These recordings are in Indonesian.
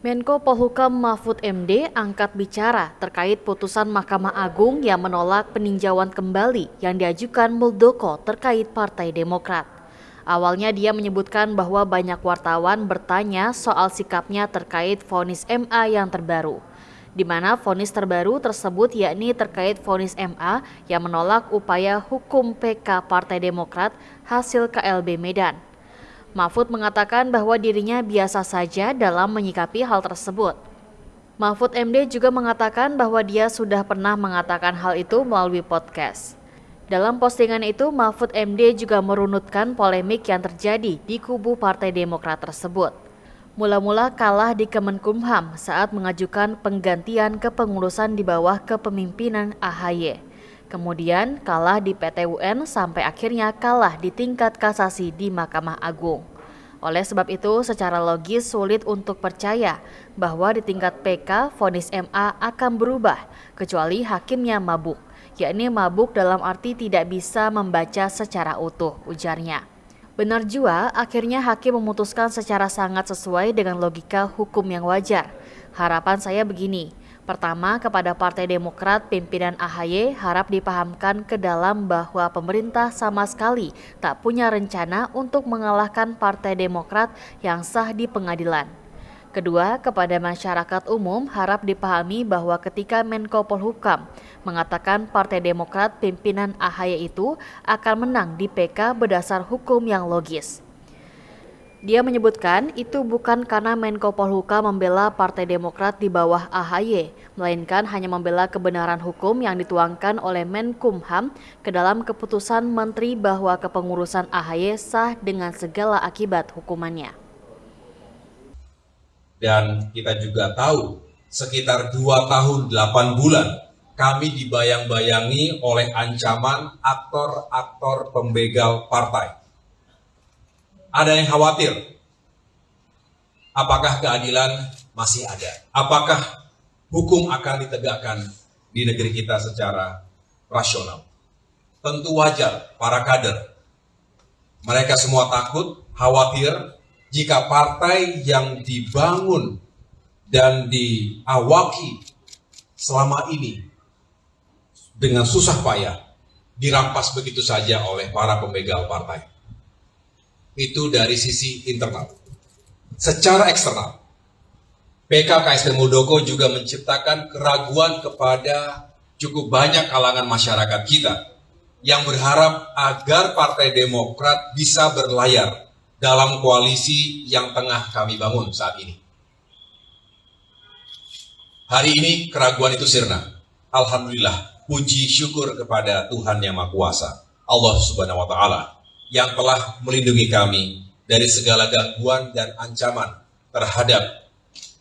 Menko Polhukam Mahfud MD angkat bicara terkait putusan Mahkamah Agung yang menolak peninjauan kembali yang diajukan Muldoko terkait Partai Demokrat. Awalnya dia menyebutkan bahwa banyak wartawan bertanya soal sikapnya terkait vonis MA yang terbaru, di mana vonis terbaru tersebut yakni terkait vonis MA yang menolak upaya hukum PK Partai Demokrat hasil KLB Medan. Mahfud mengatakan bahwa dirinya biasa saja dalam menyikapi hal tersebut. Mahfud MD juga mengatakan bahwa dia sudah pernah mengatakan hal itu melalui podcast. Dalam postingan itu, Mahfud MD juga merunutkan polemik yang terjadi di kubu Partai Demokrat tersebut. Mula-mula kalah di Kemenkumham saat mengajukan penggantian kepengurusan di bawah kepemimpinan AHY. Kemudian kalah di PT UN sampai akhirnya kalah di tingkat kasasi di Mahkamah Agung. Oleh sebab itu, secara logis sulit untuk percaya bahwa di tingkat PK, vonis MA akan berubah kecuali hakimnya mabuk, yakni mabuk dalam arti tidak bisa membaca secara utuh, ujarnya. Benar juga, akhirnya hakim memutuskan secara sangat sesuai dengan logika hukum yang wajar. Harapan saya begini, pertama, kepada Partai Demokrat pimpinan AHY harap dipahamkan ke dalam bahwa pemerintah sama sekali tak punya rencana untuk mengalahkan Partai Demokrat yang sah di pengadilan. Kedua, kepada masyarakat umum harap dipahami bahwa ketika Menko Polhukam mengatakan Partai Demokrat pimpinan AHY itu akan menang di PK berdasar hukum yang logis. Dia menyebutkan itu bukan karena Menko Polhukam membela Partai Demokrat di bawah AHY, melainkan hanya membela kebenaran hukum yang dituangkan oleh Menkumham ke dalam keputusan Menteri bahwa kepengurusan AHY sah dengan segala akibat hukumannya. Dan kita juga tahu sekitar 2 tahun 8 bulan kami dibayang-bayangi oleh ancaman aktor-aktor pembegal partai. Ada yang khawatir, apakah keadilan masih ada? Apakah hukum akan ditegakkan di negeri kita secara rasional? Tentu wajar para kader. Mereka semua takut, khawatir jika partai yang dibangun dan diawaki selama ini dengan susah payah dirampas begitu saja oleh para pembegal partai. Itu dari sisi internal. Secara eksternal, PK KSP Muldoko juga menciptakan keraguan kepada cukup banyak kalangan masyarakat kita yang berharap agar Partai Demokrat bisa berlayar dalam koalisi yang tengah kami bangun saat ini. Hari ini keraguan itu sirna. Alhamdulillah, puji syukur kepada Tuhan Yang Maha Kuasa, Allah Subhanahu wa Ta'ala, yang telah melindungi kami dari segala gangguan dan ancaman terhadap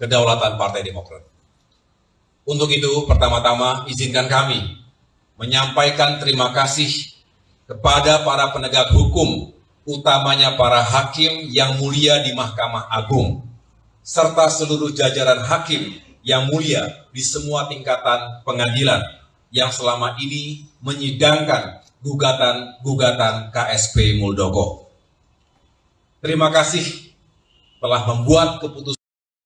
kedaulatan Partai Demokrat. Untuk itu, pertama-tama izinkan kami menyampaikan terima kasih kepada para penegak hukum, utamanya para hakim yang mulia di Mahkamah Agung, serta seluruh jajaran hakim yang mulia di semua tingkatan pengadilan yang selama ini menyidangkan gugatan KSP Muldoko. Terima kasih telah membuat keputusan